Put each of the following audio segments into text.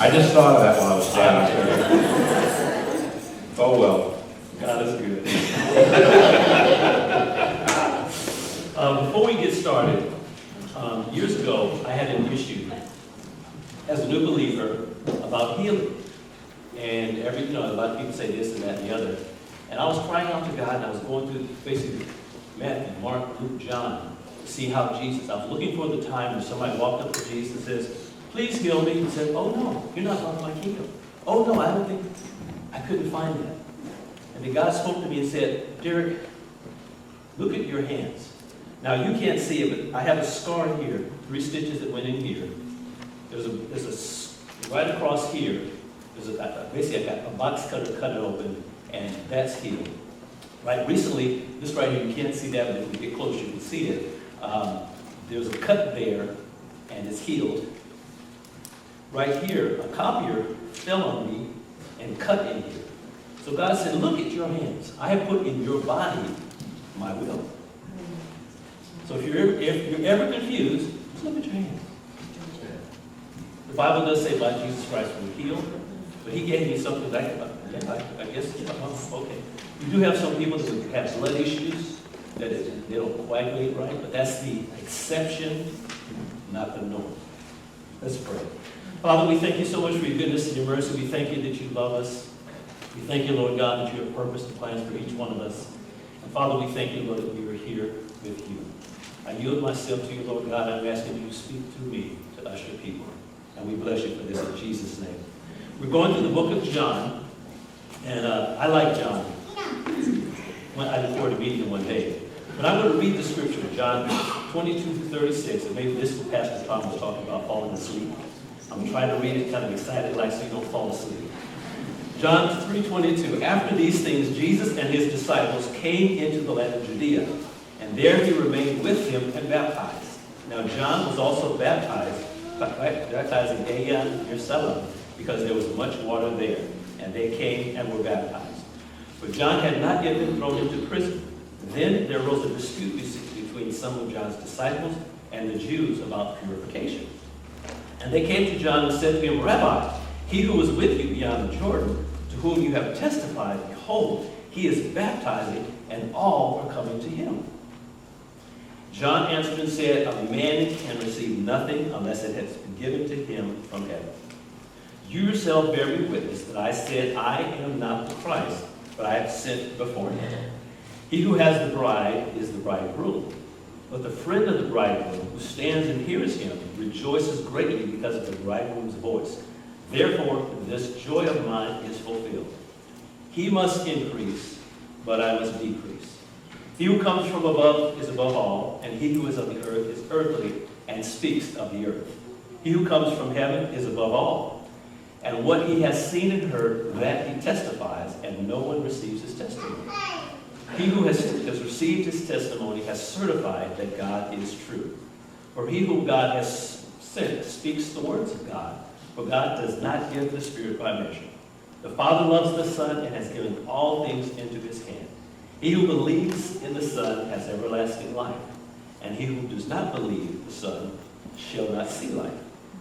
I just thought of that while I was standing there. Oh, well. God is good. Before we get started, years ago, I had an issue as a new believer about healing. And a lot of people say this and that and the other. And I was crying out to God, and I was going through basically Matthew, Mark, Luke, John, to see how Jesus, I was looking for the time when somebody walked up to Jesus and says, please heal me. He said, oh no, you're not part of my kingdom. Oh no, I don't think, I couldn't find that. And then God spoke to me and said, Derek, look at your hands. Now you can't see it, but I have a scar here, 3 stitches that went in here. There's a right across here, basically I got a box cutter cut it open, and that's healed. Right, recently, this right here, you can't see that, but if you get closer, you can see it. There's a cut there, and it's healed. Right here, a copier fell on me and cut in here. So God said, look at your hands. I have put in your body my will. So if you're ever confused, just look at your hands. The Bible does say about Jesus Christ we're healed, but he gave me something that I guess, okay. You do have some people that have blood issues, that they don't coagulate right, but that's the exception, not the norm. Let's pray. Father, we thank you so much for your goodness and your mercy. We thank you that you love us. We thank you, Lord God, that you have purpose and plans for each one of us. And Father, we thank you, Lord, that we are here with you. I yield myself to you, Lord God. I'm asking you to speak through me to usher people. And we bless you for this in Jesus' name. We're going through the book of John. And I like John. I look forward to meeting him one day. But I'm going to read the scripture, John 22 through 36. And maybe this is what Pastor Tom was talking about, falling asleep. I'm trying to read it kind of excited, like so you don't fall asleep. John 3:22. After these things, Jesus and his disciples came into the land of Judea, and there he remained with them and baptized. Now John was also baptizing Aenon near Salem, because there was much water there, and they came and were baptized. But John had not yet been thrown into prison. Then there arose a dispute between some of John's disciples and the Jews about purification. And they came to John and said to him, Rabbi, he who was with you beyond the Jordan, to whom you have testified, behold, he is baptizing, and all are coming to him. John answered and said, a man can receive nothing unless it has been given to him from heaven. You yourself bear me witness that I said, I am not the Christ, but I have sent before him. He who has the bride is the bridegroom. But the friend of the bridegroom, who stands and hears him, rejoices greatly because of the bridegroom's voice. Therefore, this joy of mine is fulfilled. He must increase, but I must decrease. He who comes from above is above all, and he who is of the earth is earthly and speaks of the earth. He who comes from heaven is above all. And what he has seen and heard, that he testifies, and no one receives his testimony. He who has received his testimony has certified that God is true. For he whom God has sent speaks the words of God, for God does not give the Spirit by measure. The Father loves the Son and has given all things into his hand. He who believes in the Son has everlasting life, and he who does not believe the Son shall not see life,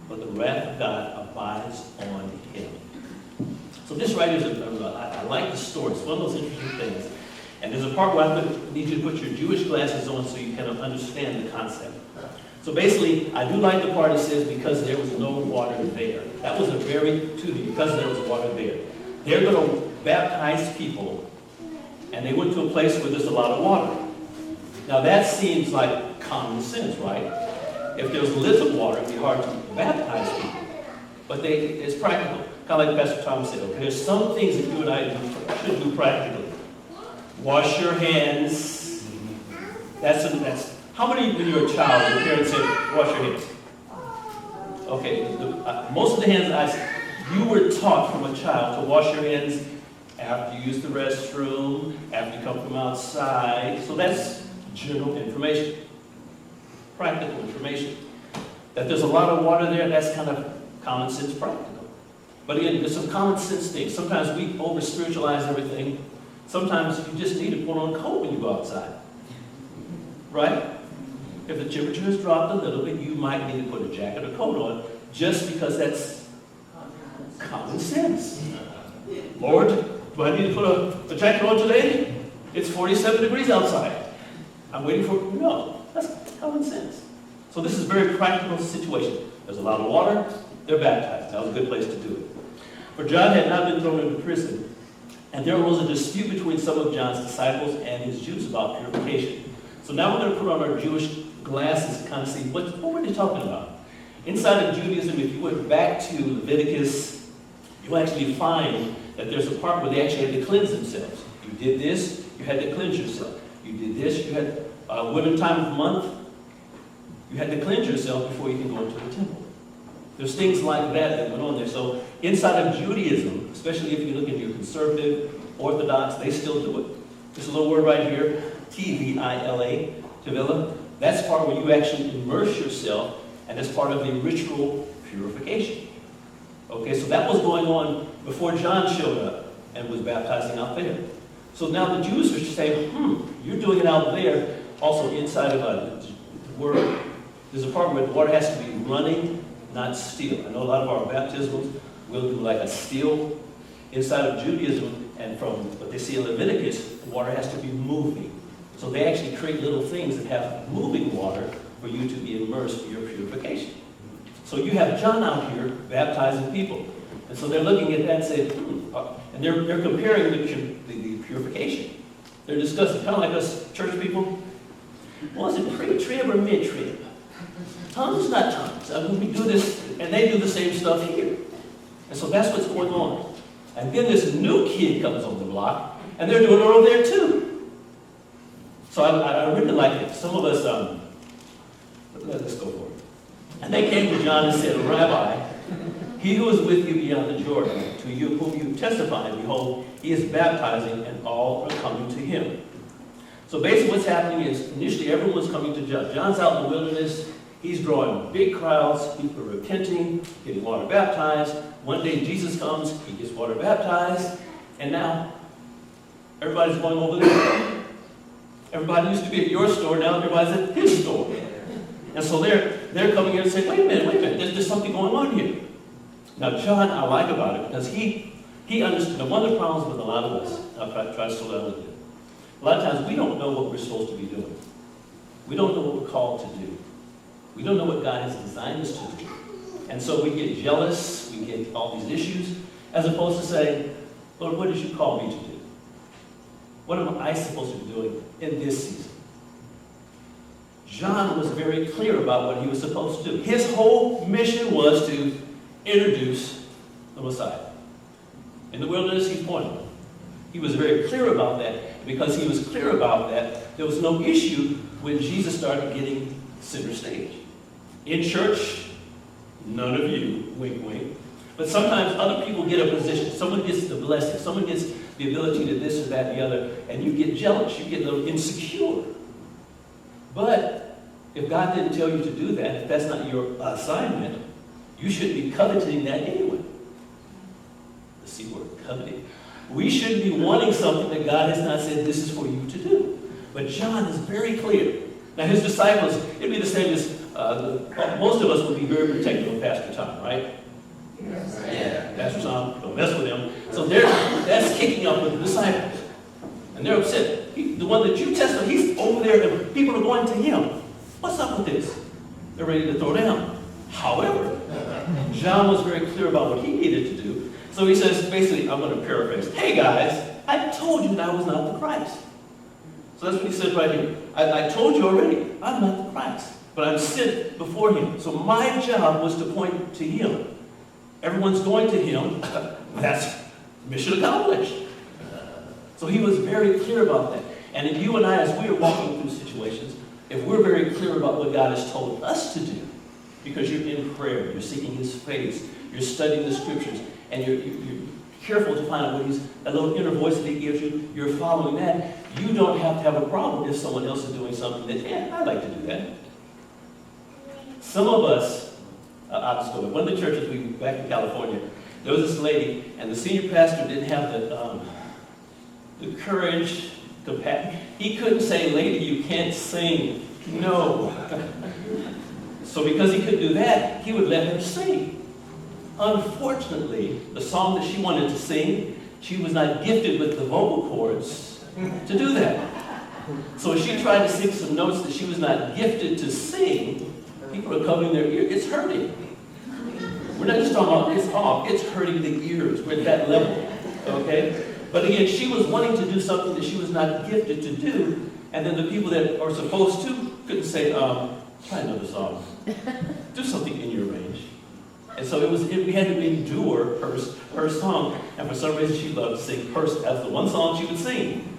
but the wrath of God abides on him. So this right is, I like the story. It's one of those interesting things. And there's a part where I need you to put your Jewish glasses on so you can understand the concept. So basically, I do like the part that says, because there was no water there. That was a very, because there was water there. They're going to baptize people, and they went to a place where there's a lot of water. Now that seems like common sense, right? If there was little water, it'd be hard to baptize people. But it's practical. Kind of like Pastor Tom said, okay, there's some things that you and I should do practically. Wash your hands. That's how many when you were a child, your parents said, wash your hands? Okay, most of the hands you were taught from a child to wash your hands after you use the restroom, after you come from outside. So that's general information, practical information. That there's a lot of water there, that's kind of common sense practical. But again, there's some common sense things. Sometimes we over-spiritualize everything. Sometimes you just need to put on a coat when you go outside. Right? If the temperature has dropped a little bit, you might need to put a jacket or coat on, just because that's common sense. Lord, do I need to put a jacket on today? It's 47 degrees outside. I'm waiting for, no, that's common sense. So this is a very practical situation. There's a lot of water, they're baptized. That was a good place to do it. For John had not been thrown into prison, and there arose a dispute between some of John's disciples and his Jews about purification. So now we're going to put on our Jewish glasses to kind of see what were they talking about. Inside of Judaism, if you went back to Leviticus, you actually find that there's a part where they actually had to cleanse themselves. You did this, you had to cleanse yourself. You did this, you had women time of the month, you had to cleanse yourself before you can go into the temple. There's things like that went on there. So inside of Judaism, especially if you look at your conservative, Orthodox, they still do it. There's a little word right here, T-V-I-L-A, Tevila. That's part where you actually immerse yourself, and it's part of the ritual purification. Okay, so that was going on before John showed up and was baptizing out there. So now the Jews are saying, you're doing it out there. Also inside of the word, there's a part where the water has to be running, not still. I know a lot of our baptismals will do like a still. Inside of Judaism, and from what they see in Leviticus, the water has to be moving. So they actually create little things that have moving water for you to be immersed for your purification. So you have John out here baptizing people. And so they're looking at that and saying, and they're comparing the purification. They're discussing, kind of like us church people. Was it pre-trib or mid-trib? Tongues, not tongues. I mean, we do this, and they do the same stuff here. And so that's what's going on. And then this new kid comes on the block, and they're doing it over there too. So I really like it. Some of us, let's go for it. And they came to John and said, Rabbi, he who is with you beyond the Jordan, to you whom you testify, behold, he is baptizing, and all are coming to him. So basically what's happening is, initially everyone was coming to John. John's out in the wilderness. He's drawing big crowds. People are repenting, getting water baptized. One day Jesus comes, he gets water baptized, and now everybody's going over there. Everybody used to be at your store, now everybody's at his store. And so they're coming in and saying, wait a minute, there's something going on here. Now John, I like about it, because he understood. Now one of the problems with a lot of us, I'll try to slow down a little bit. A lot of times we don't know what we're supposed to be doing. We don't know what we're called to do. We don't know what God has designed us to do. And so we get jealous, we get all these issues, as opposed to saying, Lord, what did you call me to do? What am I supposed to be doing in this season? John was very clear about what he was supposed to do. His whole mission was to introduce the Messiah. In the wilderness, he pointed. He was very clear about that. Because he was clear about that, there was no issue when Jesus started getting center stage. In church, none of you, wink, wink. But sometimes other people get a position. Someone gets the blessing. Someone gets the ability to this or that and the other. And you get jealous. You get a little insecure. But if God didn't tell you to do that, if that's not your assignment, you should be coveting that anyway. The C word, coveting. We shouldn't be wanting something that God has not said this is for you to do. But John is very clear. Now his disciples, it'd be the same as, most of us would be very protective of Pastor Tom, right? Yes. Yeah, Pastor Tom, don't mess with him. So that's kicking up with the disciples. And they're upset. The one that you tested, he's over there and people are going to him. What's up with this? They're ready to throw down. However, John was very clear about what he needed to do. So he says, basically, I'm going to paraphrase. Hey guys, I told you that I was not the Christ. So that's what he said right here. I told you already, I'm not the Christ, but I'm sent before him. So my job was to point to him. Everyone's going to him. That's mission accomplished. So he was very clear about that. And if you and I, as we are walking through situations, if we're very clear about what God has told us to do, because you're in prayer, you're seeking his face, you're studying the scriptures, and you're careful to find out what that little inner voice that he gives you, you're following that, you don't have to have a problem if someone else is doing something that, I'd like to do that. Some of us, I'll just go with one of the churches back in California, there was this lady, and the senior pastor didn't have the courage, he couldn't say, lady, you can't sing. No. So because he couldn't do that, he would let her sing. Unfortunately, the song that she wanted to sing, she was not gifted with the vocal cords to do that. So as she tried to sing some notes that she was not gifted to sing, people are covering their ears. It's hurting. We're not just talking about it's off. It's hurting the ears. We're at that level. Okay? But again, she was wanting to do something that she was not gifted to do, and then the people that are supposed to couldn't say, try another song. Do something in your range. And so we had to endure her song, and for some reason she loved to sing her. That's the one song she would sing.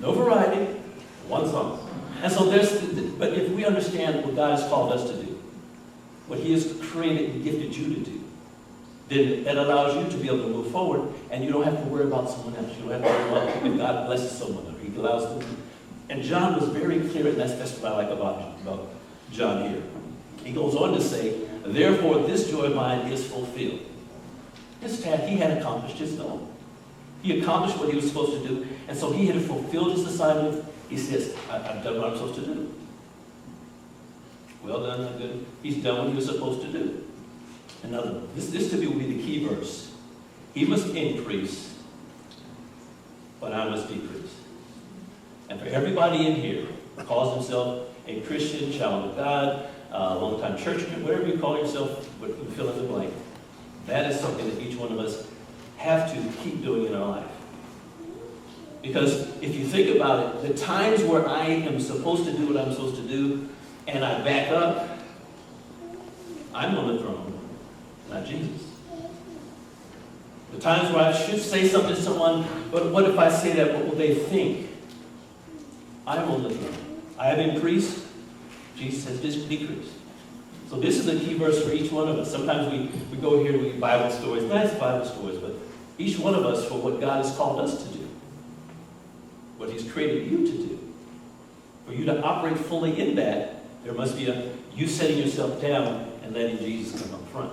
No variety, one song. And so but if we understand what God has called us to do, what He has created and gifted you to do, then that allows you to be able to move forward, and you don't have to worry about someone else. You don't have to worry about if God blesses someone, or He allows them to. And John was very clear, and that's what I like about John here. He goes on to say, therefore this joy of mine is fulfilled. His task, he had accomplished his goal. He accomplished what he was supposed to do, and so he had fulfilled his assignment. He says, I've done what I'm supposed to do. Well done, good. He's done what he was supposed to do. Another, this to me will be the key verse. He must increase, but I must decrease. And for everybody in here who calls himself a Christian, child of God, long-time church, whatever you call yourself, fill in the blank, that is something that each one of us have to keep doing in our life. Because if you think about it, the times where I am supposed to do what I'm supposed to do, and I back up, I'm on the throne, not Jesus. The times where I should say something to someone, but what if I say that? What will they think? I'm on the throne. I have increased. Jesus has decreased. So this is a key verse for each one of us. Sometimes we go here to read Bible stories, nice Bible stories, but each one of us for what God has called us to do, what He's created you to do. For you to operate fully in that, there must be you setting yourself down and letting Jesus come up front.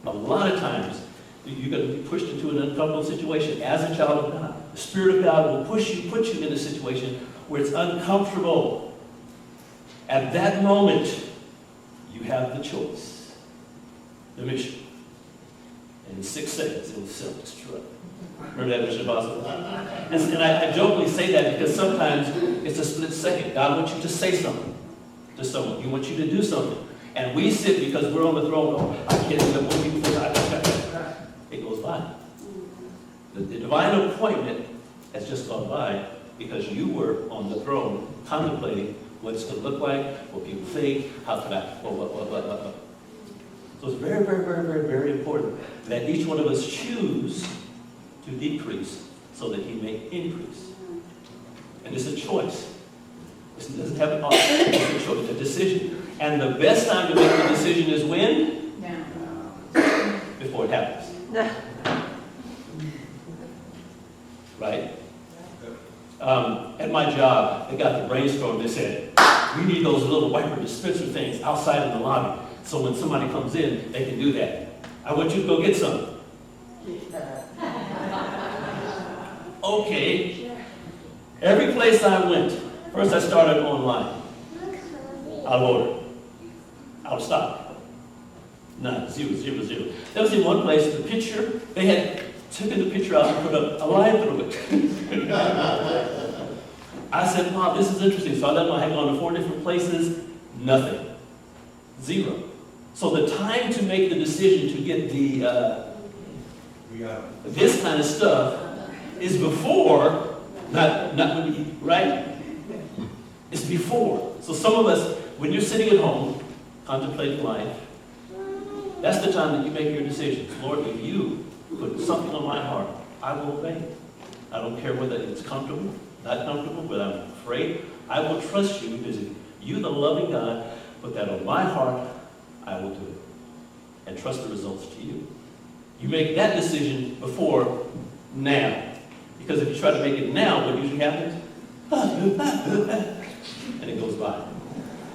A lot of times, you're going to be pushed into an uncomfortable situation as a child of God. The Spirit of God will put you in a situation where it's uncomfortable. At that moment, you have the choice, the mission. And in 6 seconds, it will self-destruct. Remember that, Mission Impossible? And I jokingly say that because sometimes it's a split second. God wants you to say something to someone. He wants you to do something. And we sit because we're on the throne. Oh, I can't do that. What people think? It goes by. The divine appointment has just gone by because you were on the throne contemplating what it's going to look like, what people think, how can I, what. So it's very, very, very, very, very important that each one of us choose to decrease so that He may increase. And it's a choice. It doesn't have an option. It's a choice, a decision. And the best time to make the decision is when? Now. Before it happens. Right? At my job, they got the brainstorm. They said, we need those little wiper dispenser things outside in the lobby. So when somebody comes in, they can do that. I want you to go get some. Okay. Every place I went, first I started online. Out of order. Out of stock. None. Zero. There was in one place, the picture, they had taken the picture out and put a line through it. I said, wow, this is interesting. So I had gone to 4 different places. Nothing. Zero. So the time to make the decision to get this kind of stuff is before, not when you, right? It's before. So some of us, when you're sitting at home, contemplating life, that's the time that you make your decisions. Lord, if you put something on my heart, I will obey. I don't care whether it's comfortable, not comfortable, whether I'm afraid. I will trust you because if you, the loving God, put that on my heart, I will do it. And trust the results to you. You make that decision before now. Because if you try to make it now, what usually happens? And it goes by.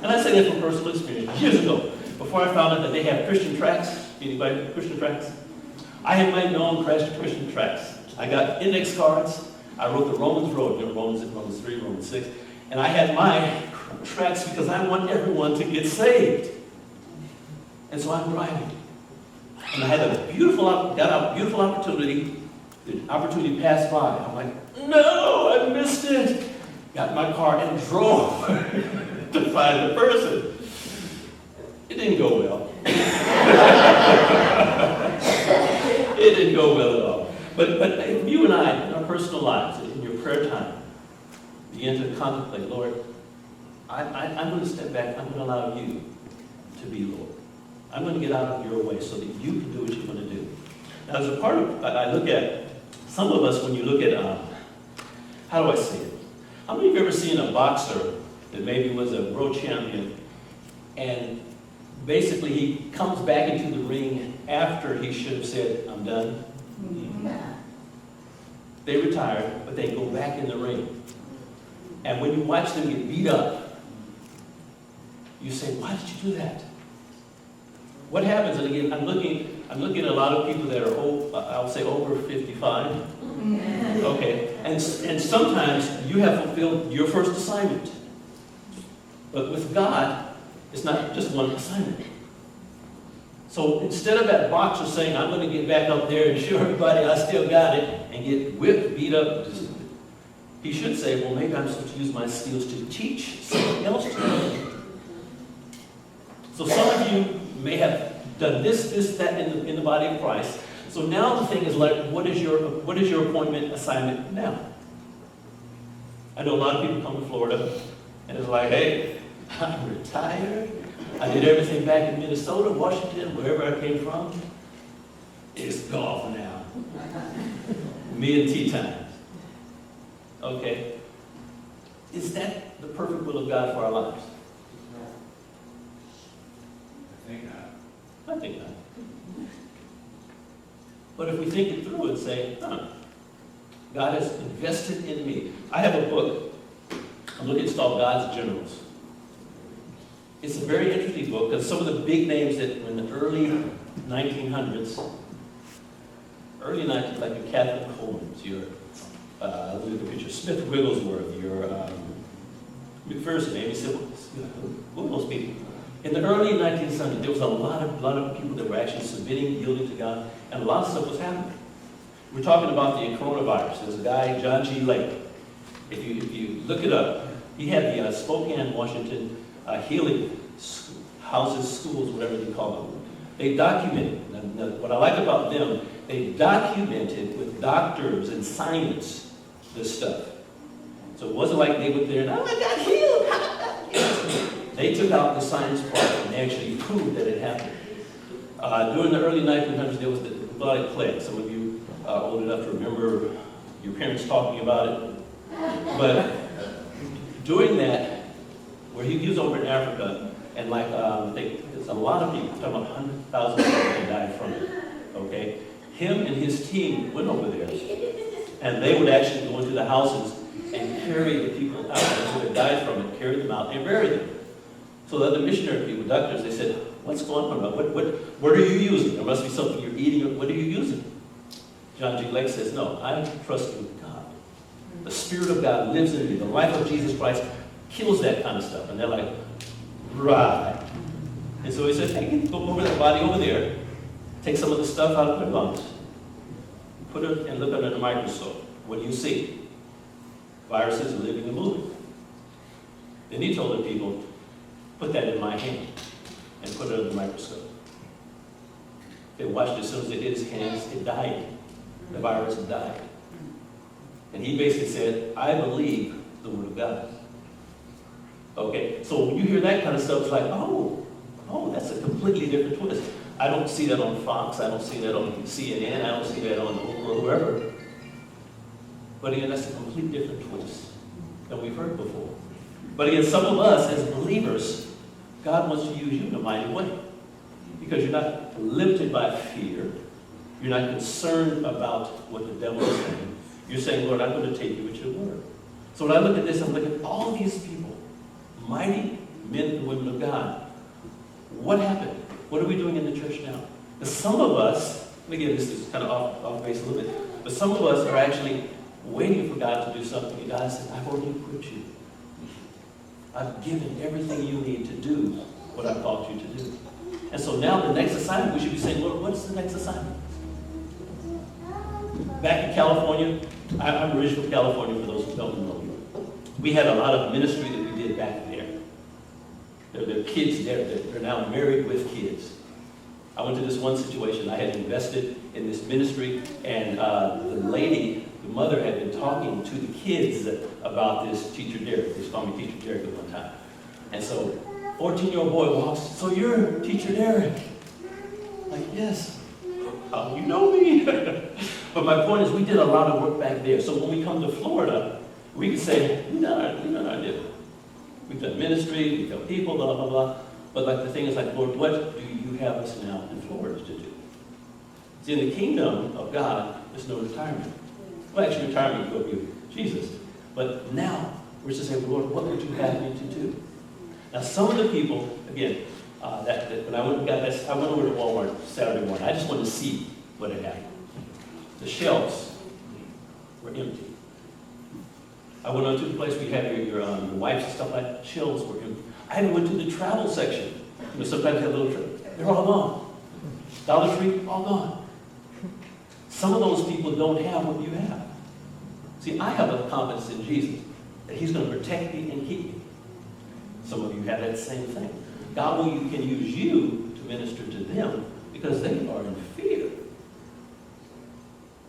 And I say that from personal experience. Years ago, before I found out that they have Christian tracts, anybody Christian tracts? I had my own Christian tracts. I got index cards. I wrote the Romans Road, Romans 3, Romans 6. And I had my tracts because I want everyone to get saved. And so I'm driving. And I had got a beautiful opportunity. The opportunity passed by. I'm like, no, I missed it. Got in my car and drove to find the person. It didn't go well. It didn't go well at all. But if you and I, in our personal lives, in your prayer time, begin to contemplate, Lord, I'm going to step back. I'm going to allow you to be Lord. I'm going to get out of your way so that you can do what you want to do. Now, as a part of, I look at, some of us, when you look at, how do I say it? How many of you have ever seen a boxer that maybe was a world champion, and basically he comes back into the ring after he should have said, I'm done? They retire, but they go back in the ring. And when you watch them get beat up, you say, why did you do that? What happens? And again, I'm looking at a lot of people that are, I'll say, over 55. Okay, and sometimes you have fulfilled your first assignment. But with God, it's not just one assignment. So instead of that boxer saying, I'm going to get back up there and show everybody I still got it, and get whipped, beat up, he should say, well, maybe I'm supposed to use my skills to teach someone else to do. So some of you may have done this, that in the body of Christ. So now the thing is like, what is your appointment assignment now? I know a lot of people come to Florida and it's like, hey, I'm retired. I did everything back in Minnesota, Washington, wherever I came from. It's golf now. Me and tea time. Okay. Is that the perfect will of God for our lives? I think not. But if we think it through and say, God has invested in me. I have a book. I'm looking at called God's Generals. It's a very interesting book because some of the big names that in the early 1900s, like your Catherine Coleman's, your, look at the picture, Smith Wigglesworth, your McPherson, Amy Simmons, who are those people? In the early 1970s, there was a lot of people that were actually submitting, yielding to God, and a lot of stuff was happening. We're talking about the coronavirus. There's a guy, John G. Lake. If you look it up, he had the Spokane, Washington healing houses, schools, whatever they call them. They documented. What I like about them, they documented with doctors and science this stuff. So it wasn't like they went there and, oh, I got healed. They took out the science part and they actually proved that it happened. During the early 1900s, there was the bubonic plague. Some of you are old enough to remember your parents talking about it. But during that, where he was over in Africa, and like, I think there's a lot of people, talking about 100,000 people that died from it, okay? Him and his team went over there, and they would actually go into the houses and carry the people out, those that died from it, carry them out and bury them. So the other missionary people, doctors, they said, what's going on? What are you using? There must be something you're eating. What are you using? John G. Lake says, no, I'm trusting God. The Spirit of God lives in me. The life of Jesus Christ kills that kind of stuff. And they're like, right. And so he said, hey, go over that body over there, take some of the stuff out of their lungs, put it and look under the microscope. What do you see? Viruses living and moving. Then he told the people, put that in my hand and put it under the microscope. They watched it. As soon as it hit his hands, it died. The virus died. And he basically said, I believe the Word of God. Okay, so when you hear that kind of stuff, it's like, oh, that's a completely different twist. I don't see that on Fox. I don't see that on CNN. I don't see that on Oprah or whoever. But again, that's a completely different twist than we've heard before. But again, some of us as believers, God wants to use you in a mighty way. Because you're not limited by fear. You're not concerned about what the devil is saying. You're saying, Lord, I'm going to take you at your word. So when I look at this, I'm looking at all these people, mighty men and women of God. What happened? What are we doing in the church now? Because some of us, and again, this is kind of off base a little bit, but some of us are actually waiting for God to do something. And God says, I've already equipped you. I've given everything you need to do what I've called you to do. And so now the next assignment, we should be saying, Lord, what's the next assignment? Back in California, I'm originally from California, for those who don't know. We had a lot of ministry that we did back there. There are kids there that are now married with kids. I went to this one situation. I had invested in this ministry, and the mother had been talking to the kids about this Teacher Derek. They called me Teacher Derek at one time. And so, 14-year-old boy walks, so you're Teacher Derek? Like, yes. How do you know me? But my point is, we did a lot of work back there. So when we come to Florida, we can say, we've done our deal. We've done ministry, we've helped people, blah, blah, blah. But like the thing is like, Lord, what do you have us now in Florida to do? See, in the kingdom of God, there's no retirement. Well, actually, retirement will be Jesus. But now, we're just saying, Lord, what would you have me to do? Now, some of the people, again, that when I went over to Walmart Saturday morning, I just wanted to see what had happened. The shelves were empty. I went on to the place where you have your wipes and stuff like that. Shelves were empty. I even went to the travel section. You know, sometimes they have little trips. They're all gone. Dollar Tree, all gone. Some of those people don't have what you have. See, I have a confidence in Jesus that He's going to protect me and keep me. Some of you have that same thing. God can use you to minister to them because they are in fear.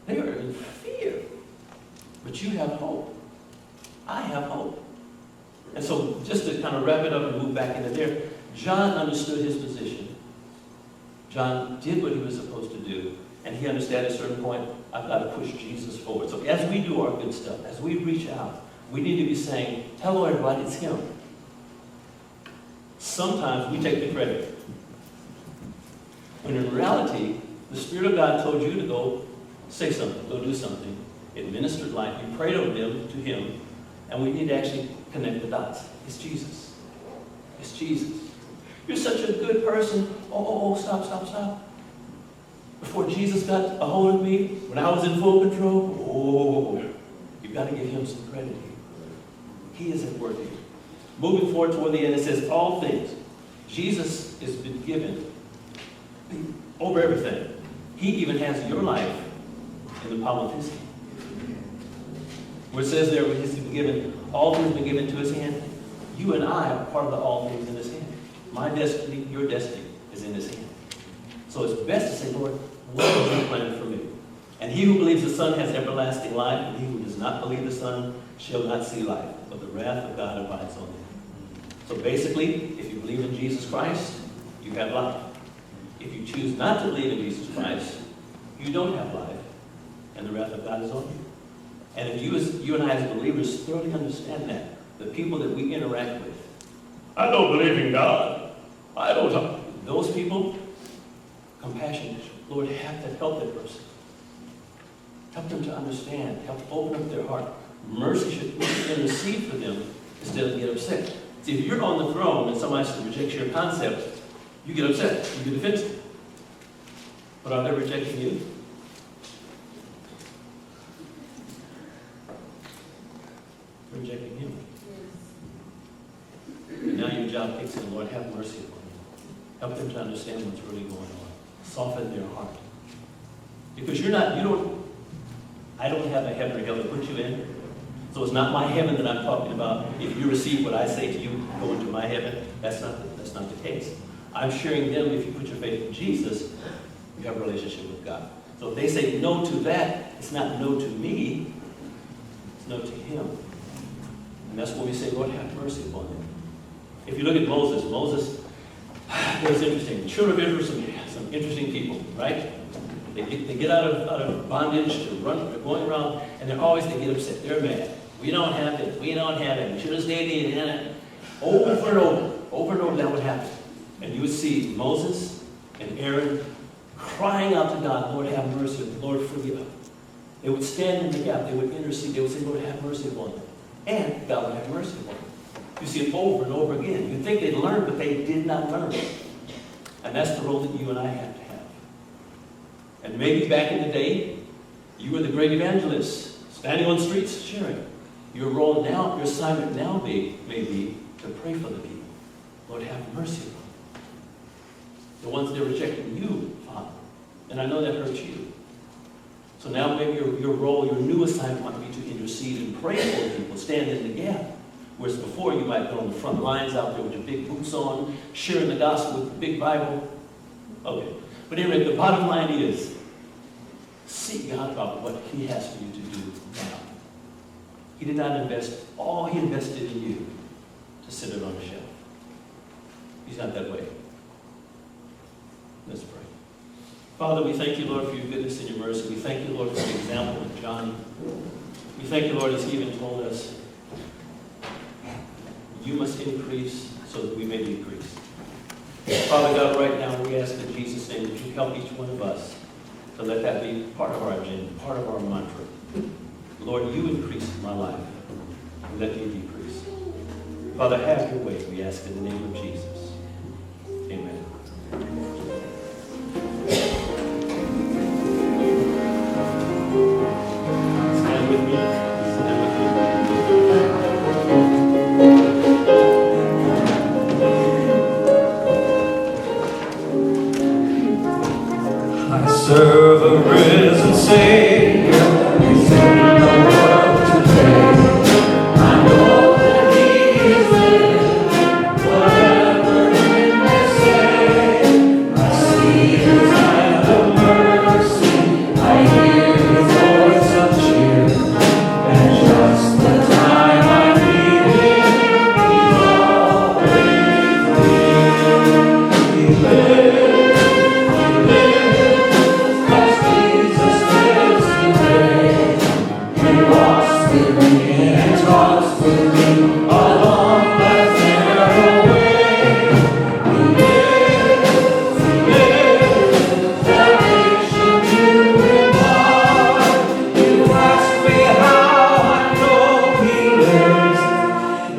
They are in fear. But you have hope. I have hope. And so just to kind of wrap it up and move back into there, John understood his position. John did what he was supposed to do. And he understood at a certain point, I've got to push Jesus forward. So as we do our good stuff, as we reach out, we need to be saying, tell everybody it's Him. Sometimes we take the credit. When in reality, the Spirit of God told you to go say something, go do something. It ministered life. You prayed over them to Him. And we need to actually connect the dots. It's Jesus. It's Jesus. You're such a good person. Oh, stop. Before Jesus got a hold of me, when I was in full control, you've got to give Him some credit here. He is at work here. Moving forward toward the end, it says, all things. Jesus has been given over everything. He even has your life in the palm of His hand. Where it says there, He's been given, all things have been given to His hand. You and I are part of the all things in His hand. My destiny, your destiny is in His hand. So it's best to say, Lord, what is your plan for me? And he who believes the Son has everlasting life, and he who does not believe the Son shall not see life, but the wrath of God abides on him. So basically, if you believe in Jesus Christ, you have life. If you choose not to believe in Jesus Christ, you don't have life, and the wrath of God is on you. And if you and I as believers thoroughly understand that, the people that we interact with, I don't believe in God. I don't. Those people, compassion, Lord, have to help that person. Help them to understand. Help open up their heart. Mercy should intercede for them instead of get upset. See, if you're on the throne and somebody rejects your concept, you get upset. You get offensive. But are they rejecting you? They're rejecting Him. And now your job kicks in. Lord, have mercy upon them. Help them to understand what's really going on. Soften their heart. Because I don't have a heaven or hell to put you in. So it's not my heaven that I'm talking about. If you receive what I say to you, go into my heaven. That's not the case. I'm sharing them, if you put your faith in Jesus, you have a relationship with God. So if they say no to that, it's not no to me, it's no to Him. And that's what we say, Lord, have mercy upon them. If you look at Moses, it was interesting. The children of Israel are some interesting people, right? They get out of bondage to run, they're going around, and they get upset. They're mad. We don't have it. We should have stayed in. Over and over, that would happen. And you would see Moses and Aaron crying out to God, Lord, have mercy, Lord, forgive them. They would stand in the gap. They would intercede. They would say, Lord, have mercy upon them. And God would have mercy upon them. You see it over and over again. You'd think they'd learn, but they did not learn. And that's the role that you and I have to have. And maybe back in the day, you were the great evangelist, standing on streets sharing. Your role now, your assignment now may be to pray for the people. Lord, have mercy upon them. the ones that are rejecting you, Father. And I know that hurts you. So now maybe your role, your new assignment might be to intercede and pray for people, stand in the gap. Whereas before you might be on the front lines out there with your big boots on, sharing the gospel with the big Bible. Okay. But anyway, the bottom line is, seek God about what He has for you to do now. He did not invest all He invested in you to sit it on the shelf. He's not that way. Let's pray. Father, we thank you, Lord, for your goodness and your mercy. We thank you, Lord, for the example of Johnny. We thank you, Lord, as he even told us, you must increase so that we may decrease. Father God, right now we ask in Jesus' name that you help each one of us to let that be part of our agenda, part of our mantra. Lord, you increase in my life, and let me decrease. Father, have your way, we ask in the name of Jesus. Amen. Stand with me. Stand with I serve a risen Savior. He's in the world today. I know that He is living, whatever He may say. I see His hand of mercy. I hear His voice of cheer. And just the time I need Him, He's always near.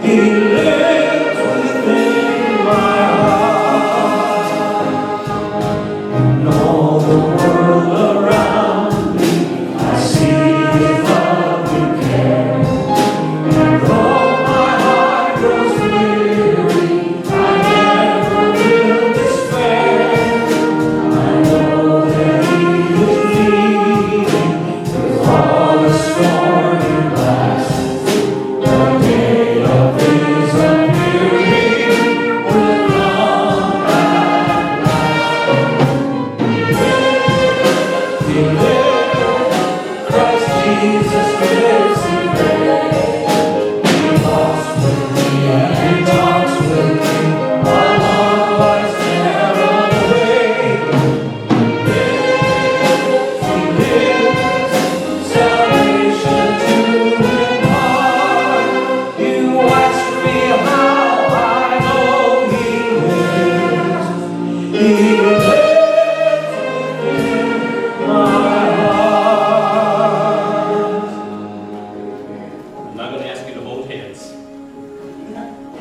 He lives.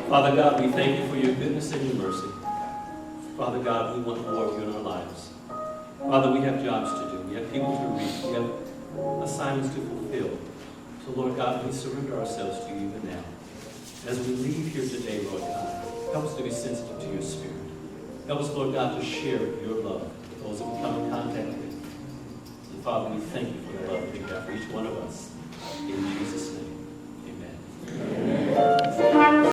Father God, we thank you for your goodness and your mercy. Father God, we want more of you in our lives. Father, we have jobs to do. We have people to reach. We have assignments to fulfill. So, Lord God, we surrender ourselves to you even now. As we leave here today, Lord God, help us to be sensitive to your spirit. Help us, Lord God, to share your love with those that we come in contact with. And Father, we thank you for the love that you have for each one of us. In Jesus' name.